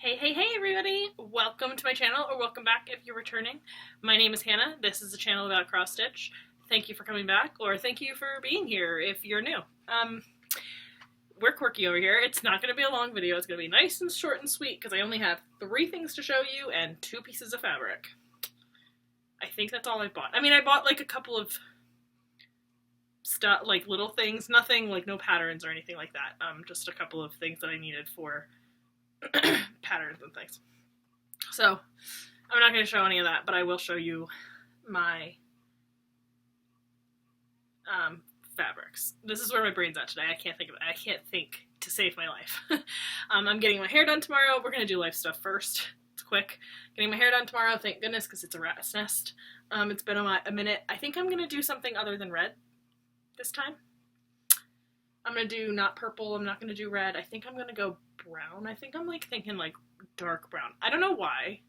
Hey everybody! Welcome to my channel, or welcome back if you're returning. My name is Hannah. This is a channel about cross stitch. Thank you for coming back, or thank you for being here if you're new. We're quirky over here. It's not going to be a long video. It's going to be nice and short and sweet because I only have 3 things to show you and 2 pieces of fabric. I think that's all I bought. I mean, I bought like a couple of stuff, like little things, nothing like no patterns or anything like that. Just a couple of things that I needed for patterns and things. So I'm not going to show any of that, but I will show you my fabrics. This is where my brain's at today. I can't think to save my life. I'm getting my hair done tomorrow. We're going to do life stuff first. It's quick. Getting my hair done tomorrow, thank goodness, because it's a rat's nest. It's been a minute. I think I'm going to do something other than red this time. I'm going to do not purple. I'm not going to do red. I think I'm going to go brown. I think I'm thinking like dark brown. I don't know why,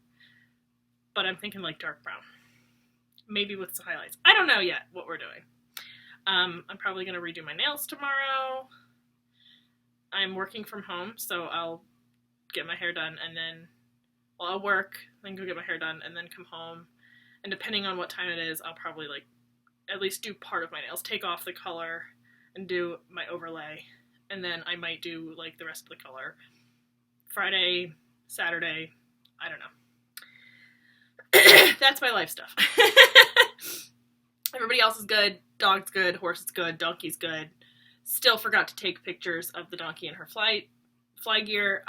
but I'm thinking like dark brown. Maybe with some highlights. I don't know yet what we're doing. I'm probably going to redo my nails tomorrow. I'm working from home, so I'll get my hair done and then, well, I'll work, then go get my hair done and then come home. And depending on what time it is, I'll probably like at least do part of my nails, take off the color and do my overlay. And then I might do like the rest of the color Friday, Saturday, I don't know. That's my life stuff. Everybody else is good. Dog's good. Horse is good. Donkey's good. Still forgot to take pictures of the donkey and her fly gear,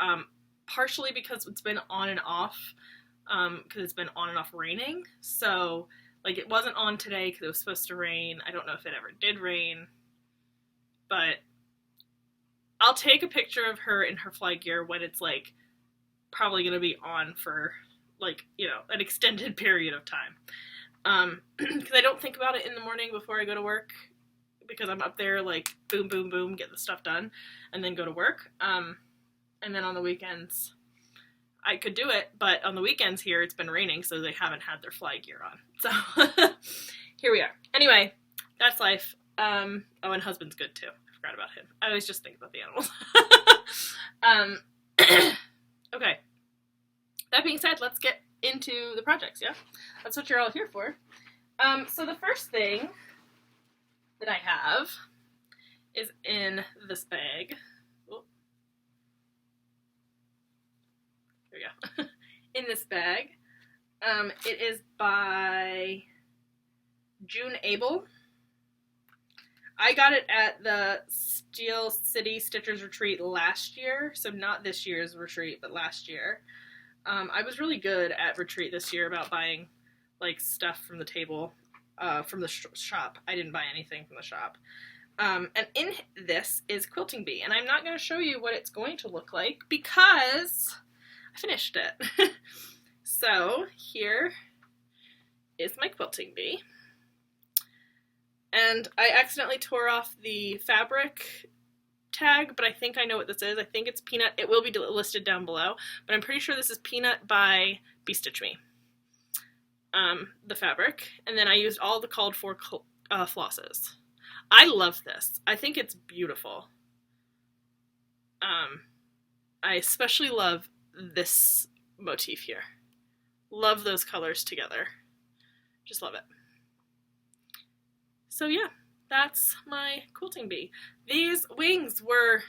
partially because it's been on and off, because it's been on and off raining. So like it wasn't on today because it was supposed to rain. I don't know if it ever did rain, but I'll take a picture of her in her fly gear when it's like probably going to be on for like, you know, an extended period of time. Because I don't think about it in the morning before I go to work because I'm up there like boom, boom, boom, get the stuff done and then go to work. And then on the weekends I could do it, but on the weekends here it's been raining so they haven't had their fly gear on. So here we are. Anyway, that's life. Oh, and husband's good too. Forgot about him. I always just think about the animals. Okay. That being said, let's get into the projects, yeah? That's what you're all here for. So the first thing that I have is in this bag. Oh. There we go. In this bag. It is by June Abel. I got it at the Steel City Stitchers Retreat last year, so not this year's retreat, but last year. I was really good at retreat this year about buying like stuff from the table, from the shop. I didn't buy anything from the shop. And in this is Quilting Bee, and I'm not going to show you what it's going to look like because I finished it. So here is my Quilting Bee. And I accidentally tore off the fabric tag, but I think I know what this is. I think it's Peanut. It will be listed down below, but I'm pretty sure this is Peanut by BeStitchMe. The fabric. And then I used all the called for flosses. I love this. I think it's beautiful. I especially love this motif here. Love those colors together. Just love it. So yeah, that's my Quilting Bee. These wings were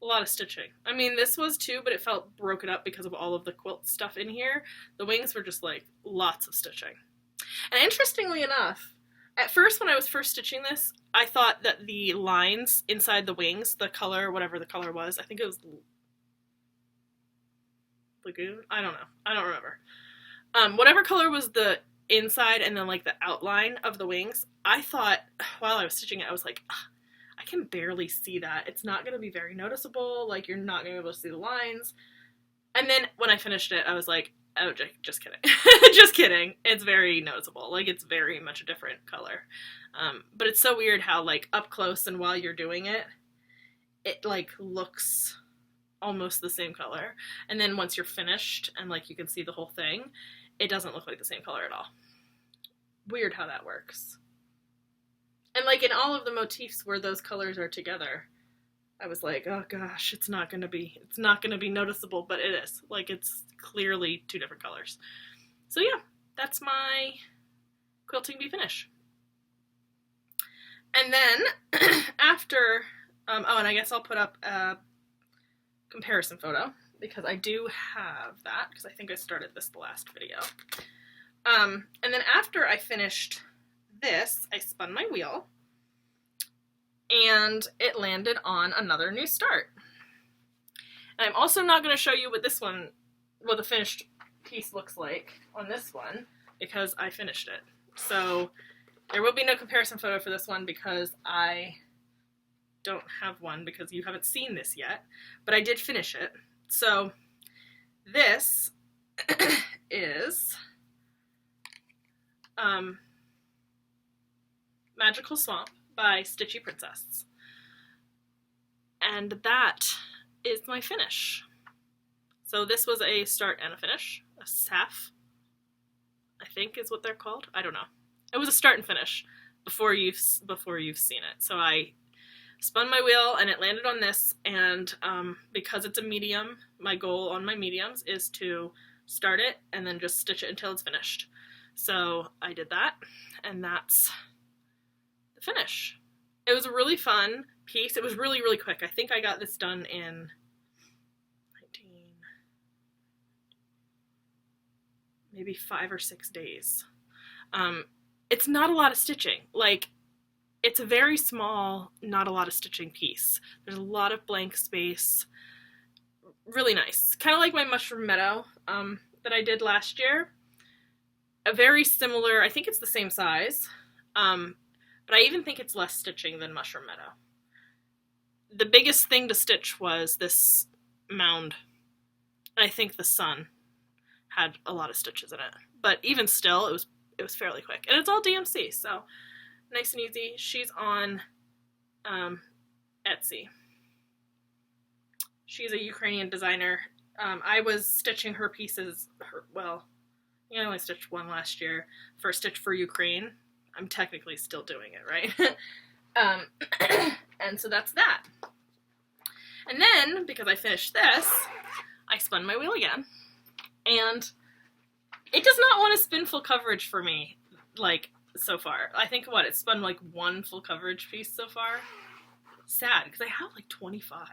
a lot of stitching. I mean, this was too, but it felt broken up because of all of the quilt stuff in here. The wings were just like lots of stitching. And interestingly enough, at first when I was first stitching this, I thought that the lines inside the wings, the color, whatever the color was, I think it was Lagoon? I don't know. I don't remember. Whatever color was the inside and then like the outline of the wings, I thought while I was stitching it, I was like, I can barely see that. It's not going to be very noticeable. Like you're not going to be able to see the lines. And then when I finished it, I was like, oh, just kidding. Just kidding. It's very noticeable. Like it's very much a different color. But it's so weird how like up close and while you're doing it, it like looks almost the same color. And then once you're finished and like you can see the whole thing, it doesn't look like the same color at all. Weird how that works. And like in all of the motifs where those colors are together, I was like, oh gosh, it's not gonna be noticeable, but it is. Like, it's clearly two different colors. So yeah, that's my Quilting Bee finish. And then after, oh, and I guess I'll put up a comparison photo because I do have that because I think I started this the last video. And then after I finished this, I spun my wheel and it landed on another new start. And I'm also not going to show you what the finished piece looks like on this one because I finished it. So there will be no comparison photo for this one because I don't have one because you haven't seen this yet, but I did finish it. So this is Magical Swamp by Stitchy Princess. And that is my finish. So this was a start and a finish, a SAF, I think is what they're called. I don't know. It was a start and finish before you've seen it. So I spun my wheel and it landed on this, and because it's a medium, my goal on my mediums is to start it and then just stitch it until it's finished. So I did that, and that's the finish. It was a really fun piece. It was really, really quick. I think I got this done in maybe 5 or 6 days. It's not a lot of stitching. Like, it's a very small, not a lot of stitching piece. There's a lot of blank space. Really nice. Kind of like my Mushroom Meadow that I did last year. A very similar, I think it's the same size, but I even think it's less stitching than Mushroom Meadow. The biggest thing to stitch was this mound. I think the sun had a lot of stitches in it, but even still, it was fairly quick, and it's all DMC, so nice and easy. She's on Etsy. She's a Ukrainian designer. I was stitching her pieces. I only stitched one last year for Stitch for Ukraine. I'm technically still doing it, right? And so that's that. And then, because I finished this, I spun my wheel again. And it does not want to spin full coverage for me, like, so far. I think, it's spun, like, one full coverage piece so far. Sad, because I have, like, 25.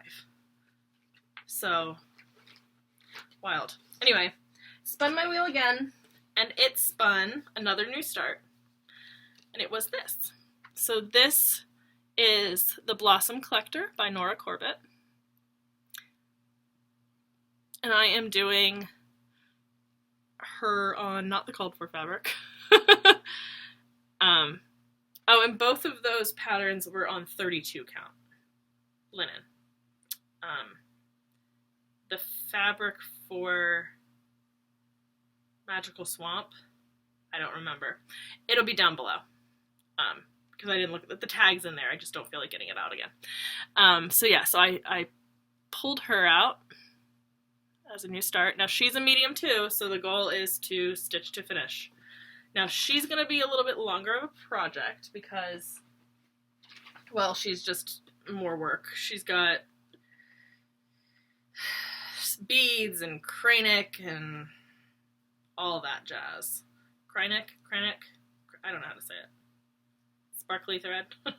So, wild. Anyway, spun my wheel again, and it spun another new start. And it was this. So this is The Blossom Collector by Nora Corbett. And I am doing her on not the called for fabric. Oh, and both of those patterns were on 32 count linen. The fabric for Magical Swamp, I don't remember. It'll be down below. Because I didn't look at the tags in there. I just don't feel like getting it out again. So yeah, so I pulled her out as a new start. Now she's a medium too, so the goal is to stitch to finish. Now she's going to be a little bit longer of a project because, well, she's just more work. She's got beads and cranic and all that jazz. Cranic? I don't know how to say it. Sparkly thread. I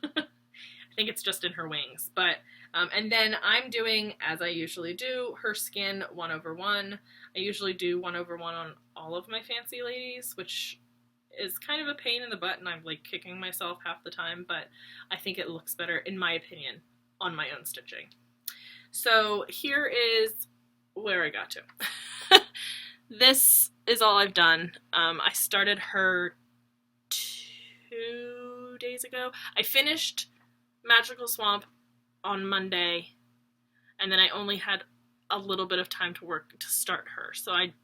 think it's just in her wings. But and then I'm doing, as I usually do, her skin 1/1. I usually do 1/1 on all of my fancy ladies, which is kind of a pain in the butt, and I'm like kicking myself half the time, but I think it looks better, in my opinion, on my own stitching. So here is where I got to. This is all I've done. I started her 2 days ago. I finished Magical Swamp on Monday, and then I only had a little bit of time to start her. So I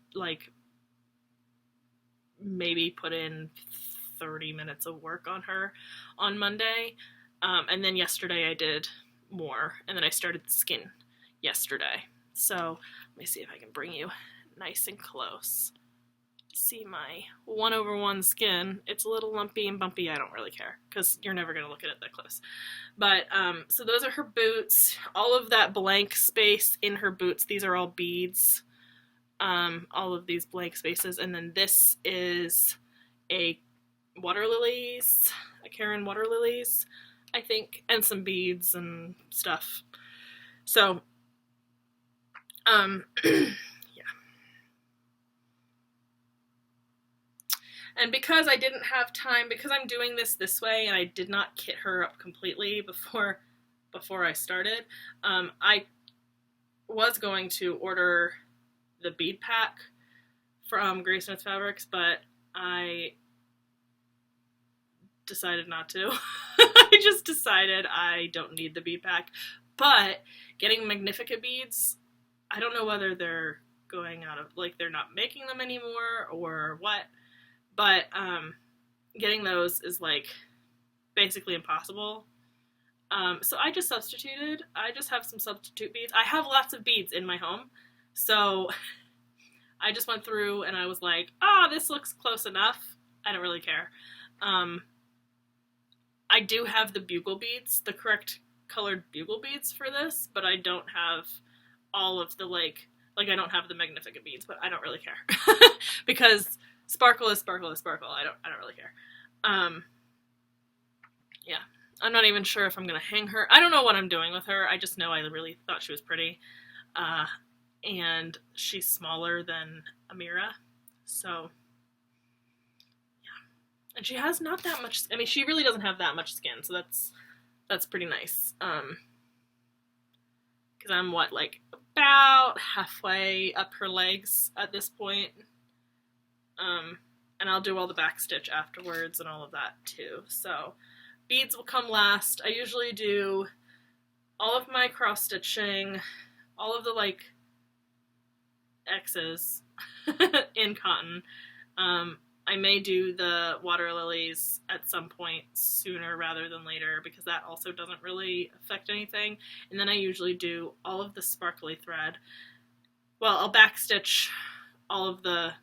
maybe put in 30 minutes of work on her on Monday. And then yesterday I did more, and then I started the skin yesterday. So let me see if I can bring you nice and close see my 1/1 skin. It's a little lumpy and bumpy. I don't really care because you're never going to look at it that close. But so those are her boots. All of that blank space in her boots, these are all beads. All of these blank spaces. And then this is a water lilies, a Karen water lilies, I think, and some beads and stuff. So, yeah. And because I didn't have time, because I'm doing this way and I did not kit her up completely before I started, I was going to order the bead pack from Grace Notes Fabrics, but I decided not to. I just decided I don't need the bead pack. But getting Magnifica beads, I don't know whether they're going out of, like, they're not making them anymore or what, but getting those is like basically impossible. So I just substituted. I just have some substitute beads. I have lots of beads in my home, so I just went through and I was like, this looks close enough. I don't really care. I do have the bugle beads, the correct colored bugle beads for this, but I don't have all of the, like I don't have the Magnifica beads, but I don't really care. Because sparkle is sparkle is sparkle. I don't really care. Yeah. I'm not even sure if I'm gonna hang her. I don't know what I'm doing with her. I just know I really thought she was pretty. And she's smaller than Amira, so yeah. And she has not that much, I mean, she really doesn't have that much skin, so that's pretty nice. Because I'm like about halfway up her legs at this point. And I'll do all the back stitch afterwards and all of that too. So beads will come last. I usually do all of my cross stitching, all of the like X's in cotton. I may do the water lilies at some point sooner rather than later because that also doesn't really affect anything. And then I usually do all of the sparkly thread. Well, I'll backstitch all of the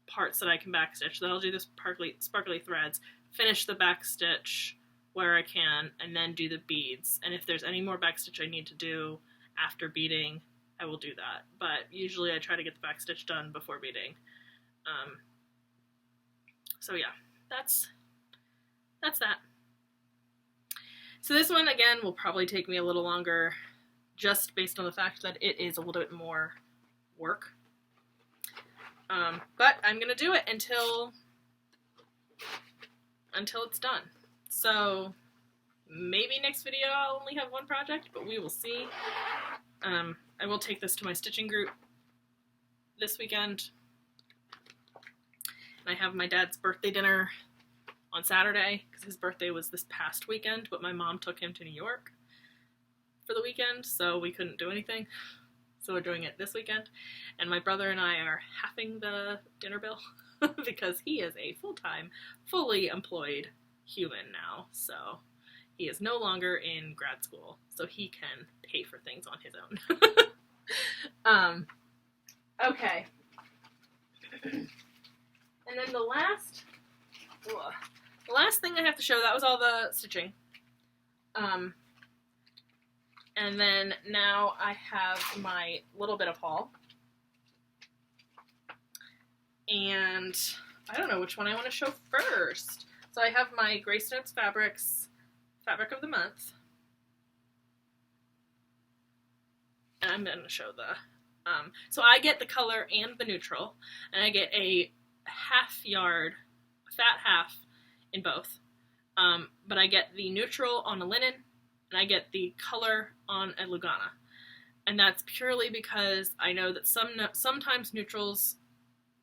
parts that I can backstitch. Then I'll do the sparkly threads, finish the backstitch where I can, and then do the beads. And if there's any more backstitch I need to do after beading, I will do that. But usually I try to get the backstitch done before beading. So yeah, that's that. So this one, again, will probably take me a little longer just based on the fact that it is a little bit more work. But I'm going to do it until it's done. So maybe next video I'll only have one project, but we will see. I will take this to my stitching group this weekend. And I have my dad's birthday dinner on Saturday, because his birthday was this past weekend, but my mom took him to New York for the weekend, so we couldn't do anything. So we're doing it this weekend. And my brother and I are halving the dinner bill because he is a full-time, fully employed human now. So he is no longer in grad school, so he can pay for things on his own. Okay. And then the last thing I have to show, that was all the stitching. And then now I have my little bit of haul. And I don't know which one I want to show first. So I have my Grace Notes Fabrics Fabric of the Month. And I'm going to show the... so I get the color and the neutral. And I get a half yard, fat half in both. But I get the neutral on a linen, and I get the color on a Lugana. And that's purely because I know that sometimes neutrals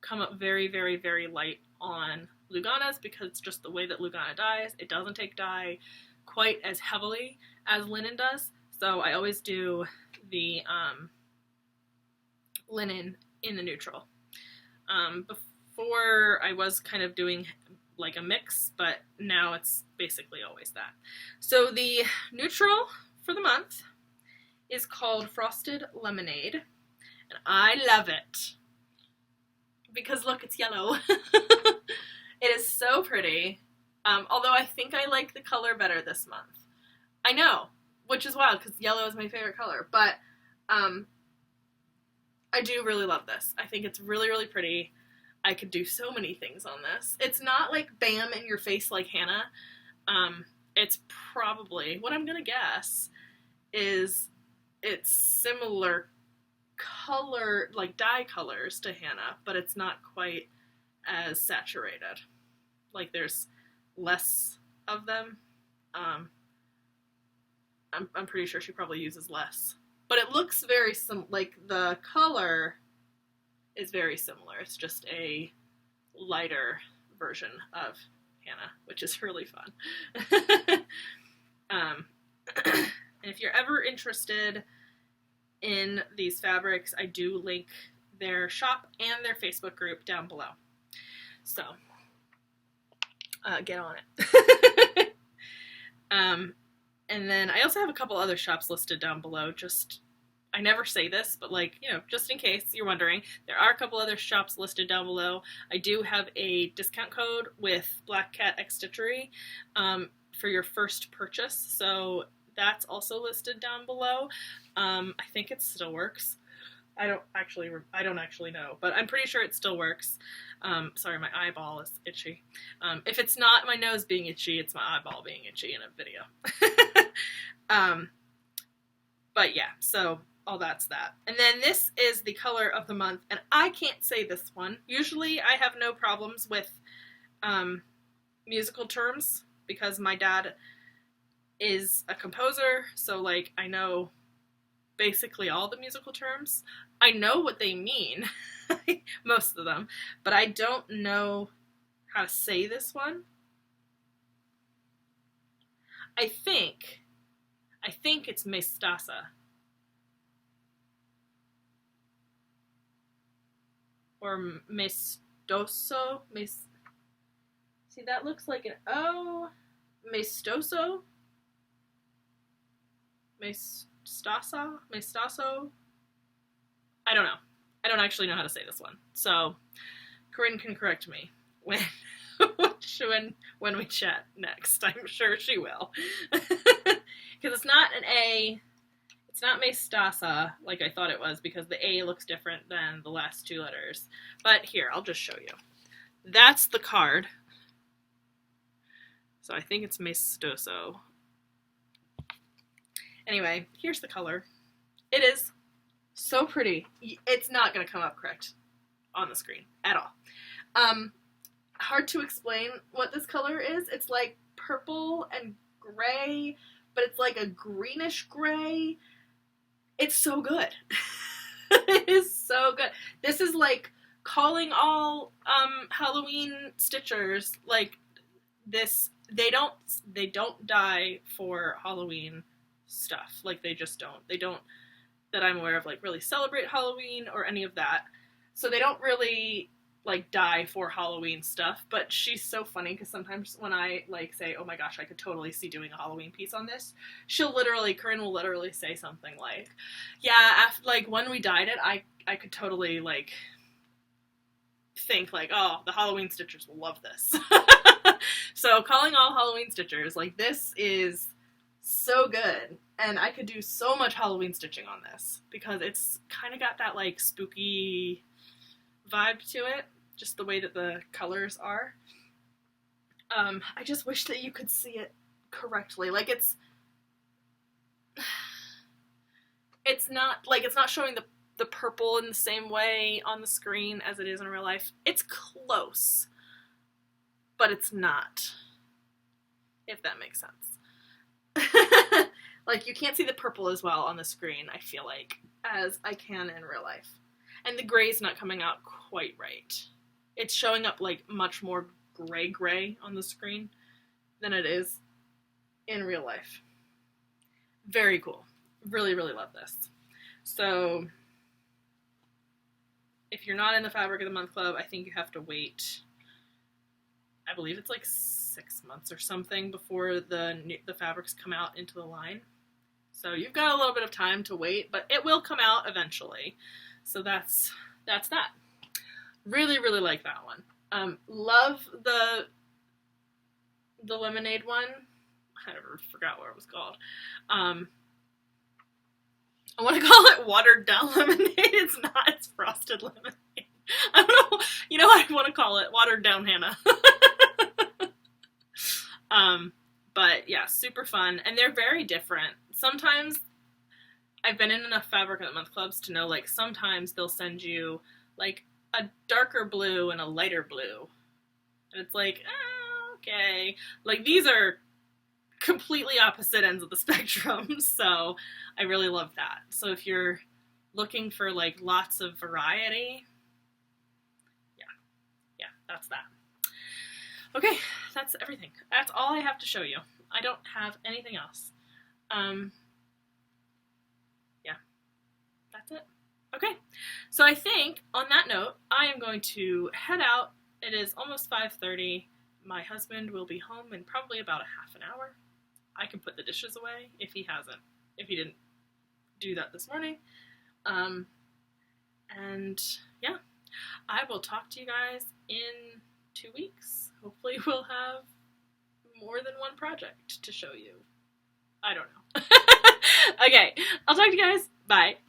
come up very, very, very light on Luganas because it's just the way that Lugana dyes. It doesn't take dye quite as heavily as linen does. So I always do the linen in the neutral. Before I was kind of doing like a mix, but now it's basically always that. So the neutral for the month is called Frosted Lemonade, and I love it because look, it's yellow. It is so pretty. Although I think I like the color better this month. I know, which is wild because yellow is my favorite color, but I do really love this. I think it's really, really pretty. I could do so many things on this. It's not like bam in your face like Hannah. It's probably, what I'm gonna guess is it's similar color, like dye colors to Hannah, but it's not quite as saturated. Like there's less of them. I'm pretty sure she probably uses less. But it looks very like the color is very similar. It's just a lighter version of Hannah, which is really fun. And if you're ever interested in these fabrics, I do link their shop and their Facebook group down below. So, get on it. And then I also have a couple other shops listed down below. Just, I never say this, but like, you know, just in case you're wondering, there are a couple other shops listed down below. I do have a discount code with Black Cat X Stitchery for your first purchase. So that's also listed down below. I think it still works. I don't actually know, but I'm pretty sure it still works. Sorry, my eyeball is itchy. If it's not my nose being itchy, it's my eyeball being itchy in a video. But yeah, so all that's that. And then this is the color of the month, and I can't say this one. Usually I have no problems with musical terms because my dad is a composer, so like I know basically all the musical terms. I know what they mean, most of them, but I don't know how to say this one. I think it's mestasa. Or mestoso. See, that looks like an O. Mestoso? Mestaso? I don't know. I don't actually know how to say this one. So, Corinne can correct me when we chat next. I'm sure she will. Because it's not an A. It's not Mestasa like I thought it was because the A looks different than the last two letters. But here, I'll just show you. That's the card. So I think it's Mestoso. Anyway, here's the color. It is so pretty. It's not going to come up correct on the screen at all. Hard to explain what this color is. It's like purple and gray, but it's like a greenish gray. It's so good. It is so good. This is like calling all Halloween stitchers. Like this, they don't dye for Halloween stuff. Like they just don't. They don't, that I'm aware of, like really celebrate Halloween or any of that. So they don't really like dye for Halloween stuff. But she's so funny because sometimes when I like say, oh my gosh, I could totally see doing a Halloween piece on this, Corinne will literally say something like, yeah, after, like when we dyed it, I could totally like think like, oh, the Halloween stitchers will love this. So calling all Halloween stitchers, like this is so good, and I could do so much Halloween stitching on this because it's kind of got that like spooky vibe to it, just the way that the colors are. I just wish that you could see it correctly. Like it's not showing the purple in the same way on the screen as it is in real life. It's close, but it's not, if that makes sense. Like, you can't see the purple as well on the screen, I feel like, as I can in real life. And the gray's not coming out quite right. It's showing up, like, much more gray on the screen than it is in real life. Very cool. Really, really love this. So, if you're not in the Fabric of the Month Club, I think you have to wait, I believe it's like 6 months or something before the fabrics come out into the line. So you've got a little bit of time to wait, but it will come out eventually. So that's that. Really, really like that one. Love the lemonade one. I never forgot what it was called. I want to call it watered down lemonade. It's not. It's frosted lemonade. I don't know. You know what I want to call it? Watered down Hannah. But yeah, super fun. And they're very different. Sometimes I've been in enough Fabric of the Month clubs to know, like, sometimes they'll send you, like, a darker blue and a lighter blue. And it's like, okay. Like, these are completely opposite ends of the spectrum, so I really love that. So if you're looking for, like, lots of variety, yeah, that's that. Okay, that's everything. That's all I have to show you. I don't have anything else. Yeah, that's it. Okay, so I think on that note, I am going to head out. It is almost 5:30. My husband will be home in probably about a half an hour. I can put the dishes away if he didn't do that this morning. And yeah, I will talk to you guys in 2 weeks. Hopefully we'll have more than one project to show you. I don't know. Okay, I'll talk to you guys. Bye.